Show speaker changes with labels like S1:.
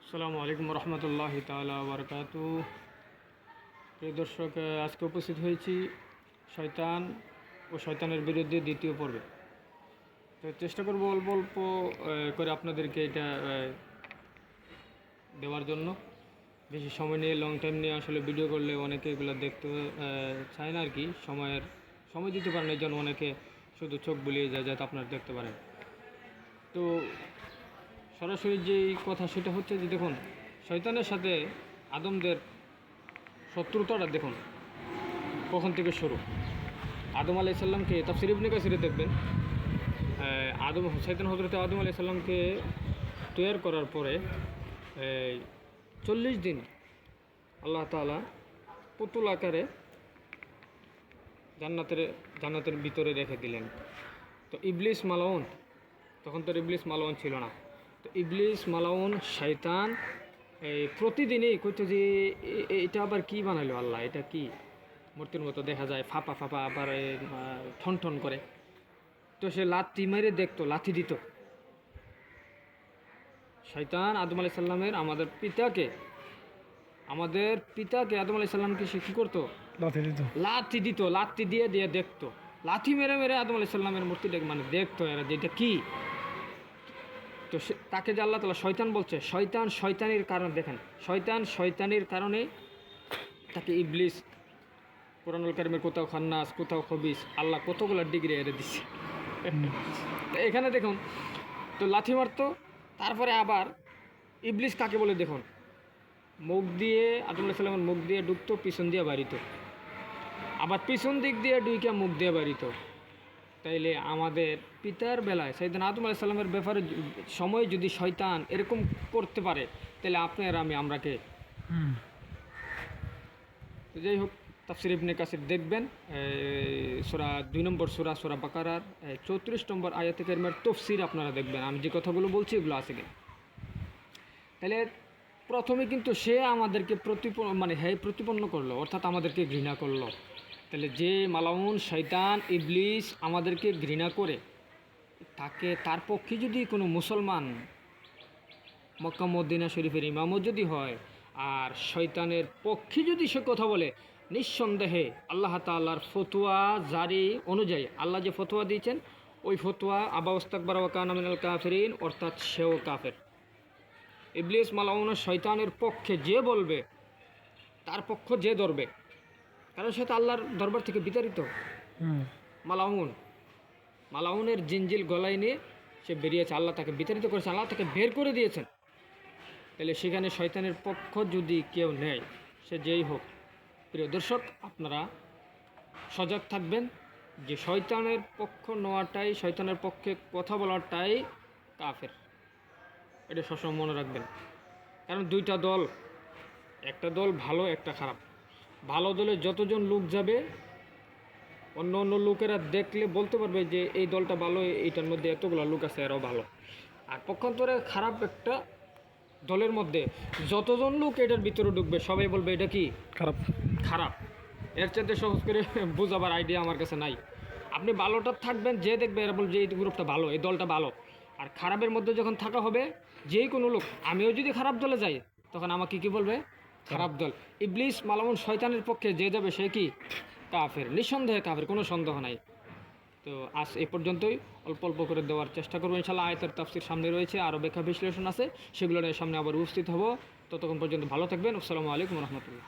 S1: আসসালামু আলাইকুম রহমতুল্লাহি তাআলা বারাকাতু। প্রিয় দর্শক, আজকে উপস্থিত হয়েছি শয়তান ও শয়তানের বিরুদ্ধে দ্বিতীয় পর্বে। তো চেষ্টা করবো অল্প অল্প করে আপনাদেরকে এটা দেওয়ার জন্য। বেশি সময় নিয়ে লং টাইম নিয়ে আসলে ভিডিও করলে অনেকে এগুলো দেখতে চায় না আর কি, সময় দিতে পারেন, এই জন্য অনেকে শুধু চোখ বুলিয়ে যায় যাতে আপনারা দেখতে পারেন। তো সরাসরি যেই কথা সেটা হচ্ছে যে দেখুন, শয়তানের সাথে আদমদের শত্রুতাটা দেখুন কখন থেকে শুরু। আদম আলাইহিস সালামকে তাফসীর ইবনে কাসিরে দেখবেন, শয়তান হযরত আদম আলাইহিস সালামকে তৈরি করার পরে 40 দিন আল্লাহ তাআলা পুতুল আকারে জান্নাতের ভিতরে রেখে দিলেন। তো ইবলিস মালাউন, তখন তো ইবলিস মালাউন ছিল না, তো ইবলিস মালাউন শয়তান প্রতিদিনই কইতো যে এটা আবার কি বানাইলো আল্লাহ, এটা কি মূর্তির মতো দেখা যায়, ফাঁপা ফাঁপা, আবার ঠন ঠন করে। তো সে লাথি মেরে দেখতো, লাথি দিত। শয়তান আদম আলাইহিস সালামের আমাদের পিতাকে আদম আলাইহিস সালামকে সে কী করতো? লাথি দিত, লাথি দিয়ে দেখতো, লাথি মেরে মেরে আদম আলাইহিস সালামের মূর্তিটা মানে দেখতো এরা যে এটা কী। তো তাকে যে আল্লাহ তাআলা শয়তান বলছে, শয়তানের কারণ দেখেন, শয়তানের কারণে তাকে ইবলিস, কোরআনুল কারীমের কোথাও খান্নাস, কোথাও খবিস, আল্লাহ কতগুলো ডিগ্রি এনে দিচ্ছে। তো এখানে দেখুন, তো লাথি মারতো, তারপরে আবার ইবলিস কাকে বলে দেখুন, মুখ দিয়ে আদম আলাইহিস সালামের মুখ দিয়ে ঢুকতো, পিছন দিয়ে বাড়িত, আবার পিছন দিক দিয়ে ঢুইকা মুখ দিয়ে বাড়িত। তাইলে আমাদের পিতার বেলায় সাইয়েদনা আদম আলাইহিস সালামের ব্যাপারে সময় যদি শয়তান এরকম করতে পারে, তাহলে আপনি আর আমরা কে? যাই হোক, তাফসীর ইবনে কাসির দেখবেন, সূরা 2 নম্বর সূরা বাকারার 34 নম্বর আয়াতে কারিমার তাফসীর আপনারা দেখবেন, আমি যে কথাগুলো বলছি এগুলো আছে কিনা। তাহলে প্রথমে কিন্তু সে আমাদেরকে প্রতিপন্ন করলো, অর্থাৎ আমাদেরকে ঘৃণা করলো। তাহলে যে মালাউন শয়তান ইবলিস আমাদেরকে ঘৃণা করে, তার পক্ষে যদি কোনো মুসলমান মক্কা মদিনা শরীফের ইমামও যদি হয়, আর শয়তানের পক্ষে যদি সে কথা বলে, নিঃসন্দেহে আল্লাহ তাআলার ফতোয়া জারি অনুযায়ী, আল্লাহ যে ফতোয়া দিয়েছেন ওই ফতোয়া আবা ওয়াস্তাকবারা ওয়া কানা মিনাল কাফিরিন, অর্থাৎ সেও কাফের। ইবলিস মালাউন শয়তানের পক্ষে যে বলবে, তার পক্ষ যে ধরবে, কারণ সে তো আল্লাহর দরবার থেকে বিতাড়িত। মালাউনের জিনজিল গলায় নিয়ে সে বেরিয়েছে, আল্লাহ তাকে বিতাড়িত করেছে, আল্লাহ তাকে বের করে দিয়েছেন। তাহলে সেখানে শয়তানের পক্ষ যদি কেউ নেয়, সে যেই হোক, প্রিয় দর্শক আপনারা সজাগ থাকবেন যে শয়তানের পক্ষ নেওয়াটাই, শয়তানের পক্ষে কথা বলাটাই কাফের। এটা সবসময় মনে রাখবেন। কারণ দুইটা দল, একটা দল ভালো, একটা খারাপ। ভালো দলে যতজন লোক যাবে, অন্য লোকেরা দেখলে বলতে পারবে যে এই দলটা ভালো, এইটার মধ্যে এতগুলো লোক আছে, এরাও ভালো। আর পক্ষান্তরে খারাপ একটা দলের মধ্যে যতজন লোক এটার ভিতরে ঢুকবে, সবাই বলবে এটা কি খারাপ। এর চাইতে সহজ করে বোঝাবার আইডিয়া আমার কাছে নাই। আপনি ভালোটা থাকবেন, যে দেখবে এরা বলবে যে এই গ্রুপটা ভালো, এই দলটা ভালো। আর খারাপের মধ্যে যখন থাকা হবে, যেই কোনো লোক, আমিও যদি খারাপ দলে যাই, তখন আমাকে কি বলবে? খারাপ দল। ইবলিস মালাউন শয়তানের পক্ষে যে যাবে সে কি? কাফের, নিঃসন্দেহে কাফের, কোনো সন্দেহ নাই। তো আজ এই পর্যন্তই, অল্প অল্প করে দেওয়ার চেষ্টা করবো ইনশাআল্লাহ। আয়াতের তাফসীর সামনে রয়েছে, আরও ব্যাখ্যা বিশ্লেষণ আছে, সেগুলো নিয়ে সামনে আবার উপস্থিত হব। ততক্ষণ পর্যন্ত ভালো থাকবেন। আসসালামু আলাইকুম রহমতুল্লাহ।